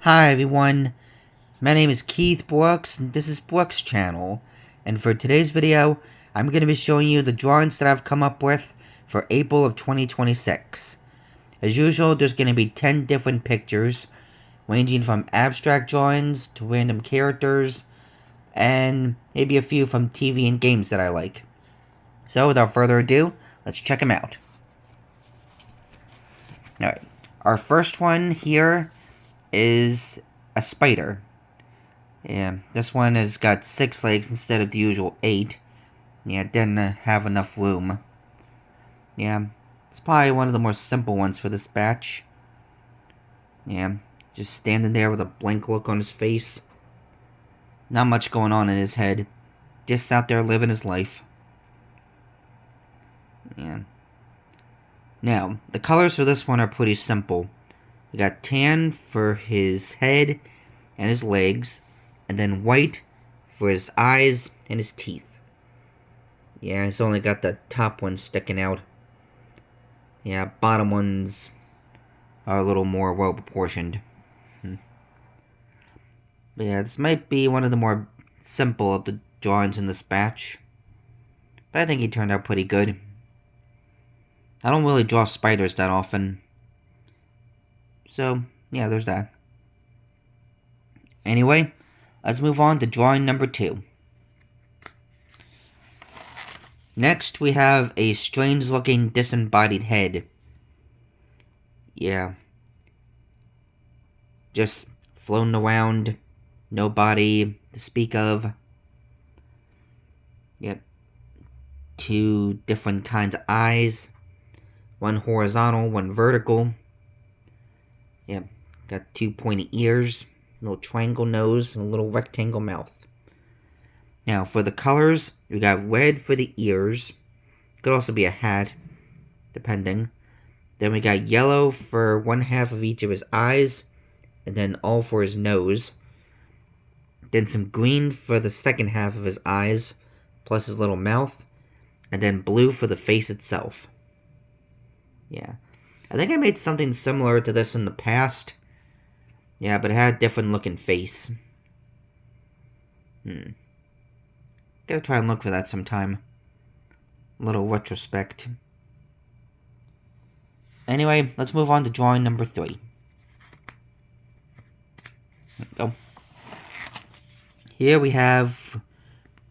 Hi everyone, my name is Keith Brooks and this is Brooks Channel, and for today's video I'm going to be showing you the drawings that I've come up with for April of 2026. As usual, there's going to be 10 different pictures, ranging from abstract drawings to random characters, and maybe a few from TV and games that I like. So without further ado, let's check them out. Alright, our first one here is a spider. Yeah, this one has got 6 legs instead of the usual 8. Yeah, it didn't have enough room. Yeah, it's probably one of the more simple ones for this batch. Yeah, just standing there with a blank look on his face. Not much going on in his head. Just out there living his life. Yeah. Now, the colors for this one are pretty simple. We got tan for his head and his legs, and then white for his eyes and his teeth. Yeah, he's only got the top one sticking out. Yeah, bottom ones are a little more well proportioned. But yeah, this might be one of the more simple of the drawings in this batch. But I think he turned out pretty good. I don't really draw spiders that often. So, yeah, there's that. Anyway, let's move on to drawing number 2. Next, we have a strange-looking disembodied head. Yeah. Just floating around. No body to speak of. Yep. 2 different kinds of eyes. One horizontal, one vertical. Yep. Got 2 pointy ears. A little triangle nose, and a little rectangle mouth. Now, for the colors, we got red for the ears. Could also be a hat, depending. Then we got yellow for one half of each of his eyes, and then all for his nose. Then some green for the second half of his eyes, plus his little mouth. And then blue for the face itself. Yeah. I think I made something similar to this in the past. Yeah, but it had a different looking face. Gotta try and look for that sometime. A little retrospect. Anyway, let's move on to drawing number 3. There we go. Here we have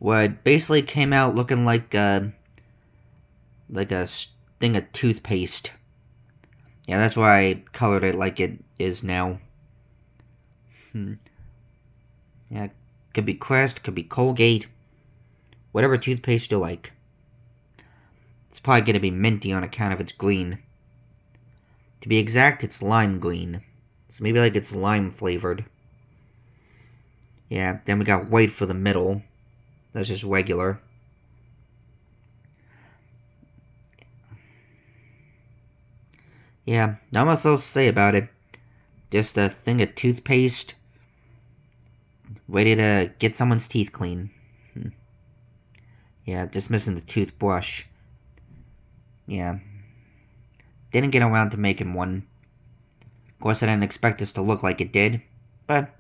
what basically came out looking like a thing of toothpaste. Yeah, that's why I colored it like it is now. Yeah, could be Crest, could be Colgate. Whatever toothpaste you like. It's probably going to be minty on account of its green. To be exact, it's lime green. So maybe like it's lime flavored. Yeah, then we got white for the middle. That's just regular. Yeah, not much else to say about it. Just a thing of toothpaste. Ready to get someone's teeth clean. Yeah, just missing the toothbrush. Yeah. Didn't get around to making one. Of course, I didn't expect this to look like it did. But,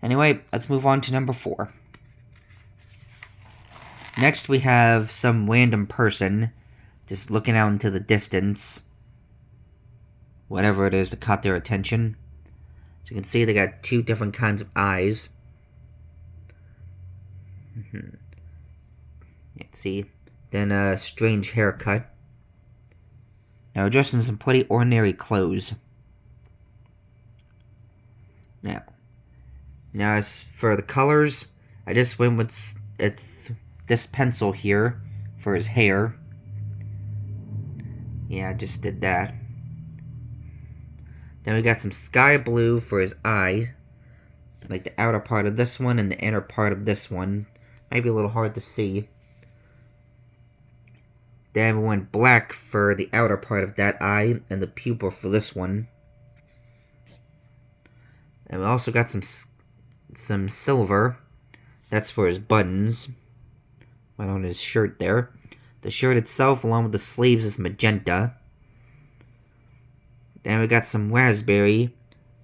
Anyway, let's move on to number 4. Next, we have some random person just looking out into the distance. Whatever it is that caught their attention. So you can see they got 2 different kinds of eyes. Let's see. Then a strange haircut. Now, dressed in some pretty ordinary clothes. Now, as for the colors, I just went with this pencil here for his hair. Yeah, I just did that. Then we got some sky blue for his eye. Like the outer part of this one and the inner part of this one. Maybe a little hard to see. Then we went black for the outer part of that eye and the pupil for this one. And we also got some silver. That's for his buttons. Right on his shirt there. The shirt itself, along with the sleeves, is magenta. Then we got some raspberry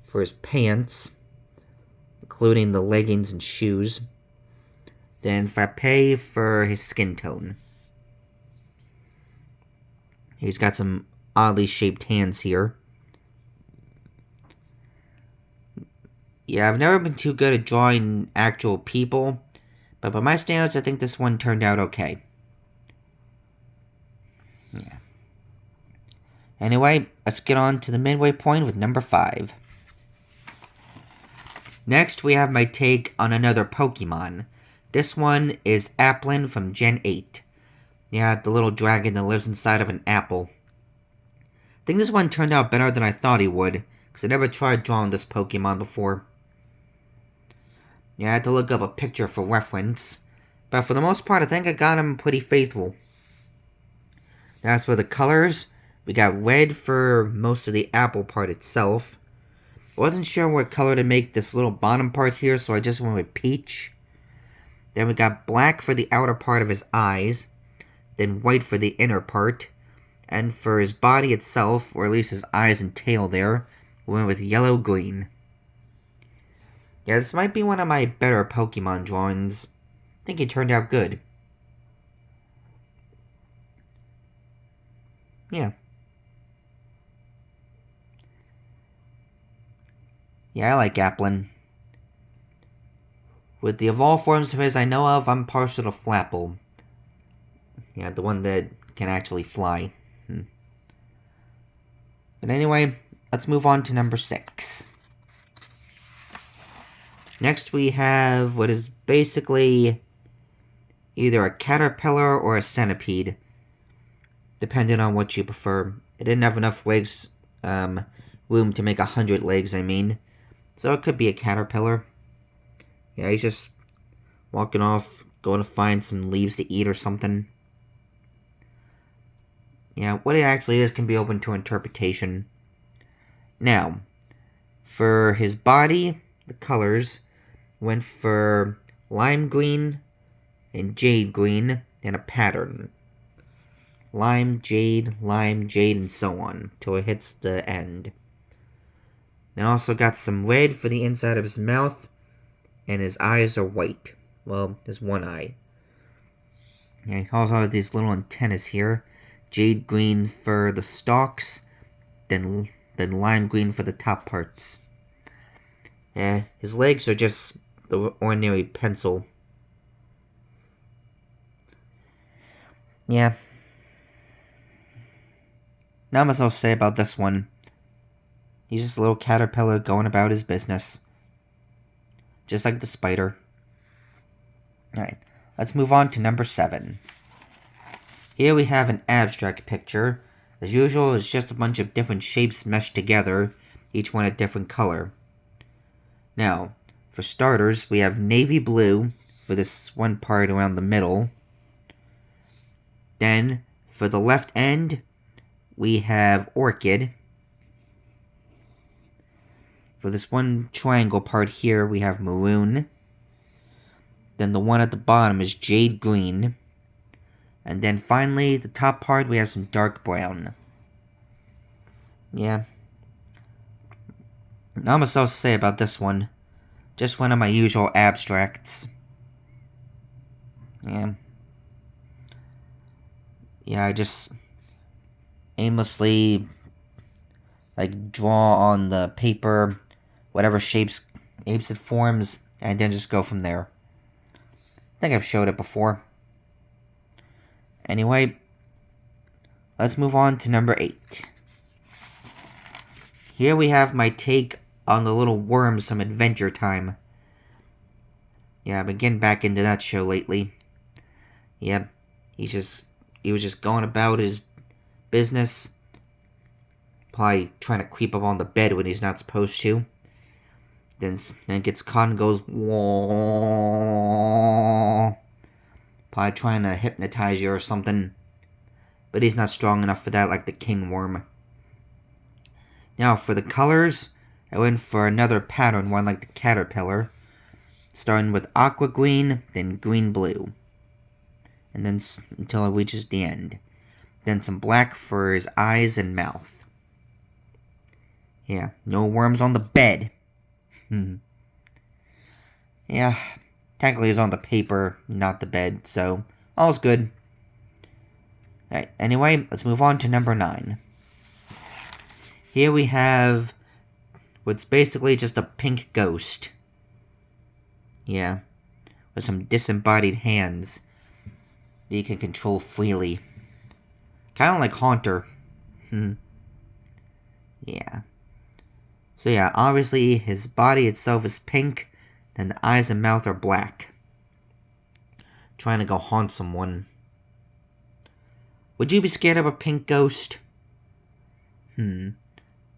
for his pants, including the leggings and shoes. Then frappe for his skin tone. He's got some oddly shaped hands here. Yeah, I've never been too good at drawing actual people, but by my standards, I think this one turned out okay. Yeah. Anyway, let's get on to the midway point with number 5. Next, we have my take on another Pokemon. This one is Applin from Gen 8. Yeah, the little dragon that lives inside of an apple. I think this one turned out better than I thought he would, because I never tried drawing this Pokemon before. Yeah, I had to look up a picture for reference, but for the most part, I think I got him pretty faithful. As for the colors, we got red for most of the apple part itself. I wasn't sure what color to make this little bottom part here, so I just went with peach. Then we got black for the outer part of his eyes, then white for the inner part, and for his body itself, or at least his eyes and tail there, we went with yellow-green. Yeah, this might be one of my better Pokemon drawings. I think it turned out good. Yeah. Yeah, I like Applin. With the evolved forms of his I know of, I'm partial to Flapple. Yeah, the one that can actually fly. But anyway, let's move on to number 6. Next we have what is basically either a caterpillar or a centipede, depending on what you prefer. It didn't have enough legs, room to make 100 legs, I mean. So it could be a caterpillar. Yeah, he's just walking off, going to find some leaves to eat or something. Yeah, what it actually is can be open to interpretation. Now, for his body, the colors went for lime green and jade green and a pattern. Lime, jade, and so on, till it hits the end. Then also got some red for the inside of his mouth, and his eyes are white. Well, there's one eye. Yeah, he also has these little antennas here. Jade green for the stalks, then lime green for the top parts. Yeah, his legs are just the ordinary pencil. Yeah. Not much else to say about this one. He's just a little caterpillar going about his business. Just like the spider. Alright, let's move on to number 7. Here we have an abstract picture. As usual, it's just a bunch of different shapes meshed together, each one a different color. Now, for starters, we have navy blue for this one part around the middle. Then, for the left end, we have orchid. For this one triangle part here, we have maroon. Then the one at the bottom is jade green. And then finally, the top part, we have some dark brown. Yeah. Not much else to say about this one. Just one of my usual abstracts. Yeah. Yeah, I just aimlessly, draw on the paper whatever shapes it forms, and then just go from there. I think I've showed it before. Anyway, let's move on to number 8. Here we have my take on the little worms from Adventure Time. Yeah, I've been getting back into that show lately. Yep, he was just going about his business. Probably trying to creep up on the bed when he's not supposed to. Then gets caught and goes, whoa. Probably trying to hypnotize you or something. But he's not strong enough for that like the king worm. Now for the colors, I went for another pattern one like the caterpillar. Starting with aqua green, then green blue. And then until it reaches the end. Then some black for his eyes and mouth. Yeah, no worms on the bed. Yeah, technically it's on the paper, not the bed, so all's good. Alright, anyway, let's move on to number 9. Here we have what's basically just a pink ghost. Yeah, with some disembodied hands that you can control freely. Kind of like Haunter. Yeah. So yeah, obviously his body itself is pink, then the eyes and mouth are black. Trying to go haunt someone. Would you be scared of a pink ghost? I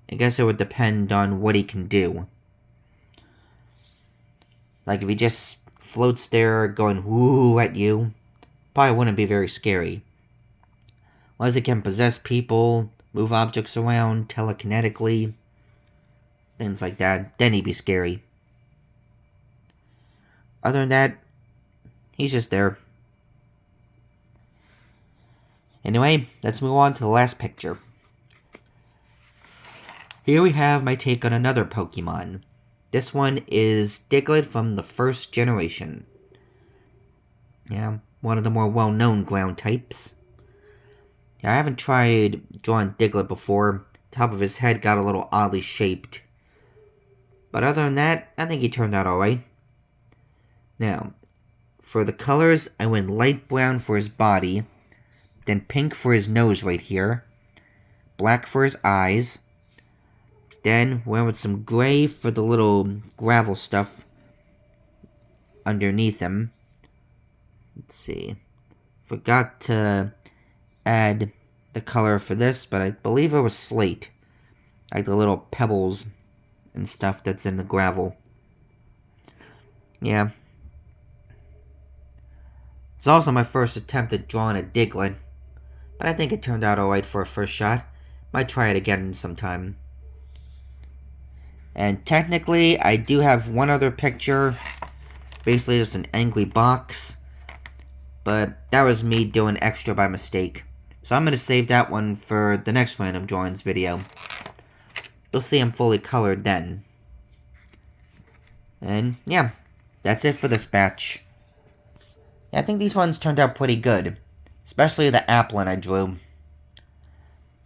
guess it would depend on what he can do. Like if he just floats there going woo at you, probably wouldn't be very scary. Unless he can possess people, move objects around telekinetically, things like that, then he'd be scary. Other than that, he's just there. Anyway, let's move on to the last picture. Here we have my take on another Pokemon. This one is Diglett from the first generation. Yeah, one of the more well-known ground types. Yeah, I haven't tried drawing Diglett before. Top of his head got a little oddly shaped. But other than that, I think he turned out alright. Now, for the colors, I went light brown for his body, then pink for his nose right here, black for his eyes, then went with some gray for the little gravel stuff underneath him. Let's see. Forgot to add the color for this, but I believe it was slate. Like the little pebbles and stuff that's in the gravel. Yeah. It's also my first attempt at drawing a Diglett, but I think it turned out alright for a first shot. Might try it again sometime. And technically, I do have one other picture. Basically just an angry box. But that was me doing extra by mistake. So I'm going to save that one for the next random drawings video. You'll see I'm fully colored then. And yeah, that's it for this batch. Yeah, I think these ones turned out pretty good. Especially the Applin I drew.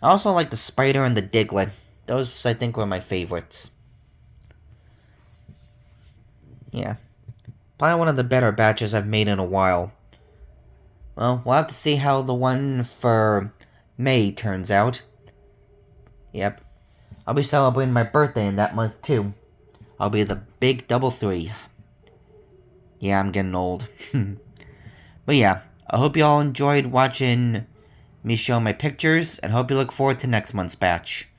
I also like the spider and the Diglett. Those, I think, were my favorites. Yeah. Probably one of the better batches I've made in a while. Well, we'll have to see how the one for May turns out. Yep. I'll be celebrating my birthday in that month, too. I'll be the big double 3. Yeah, I'm getting old. But yeah, I hope you all enjoyed watching me show my pictures, and hope you look forward to next month's batch.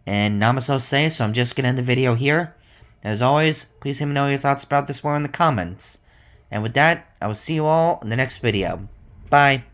And Namaso say, so I'm just gonna end the video here. As always, please let me know your thoughts about this one in the comments. And with that, I will see you all in the next video. Bye.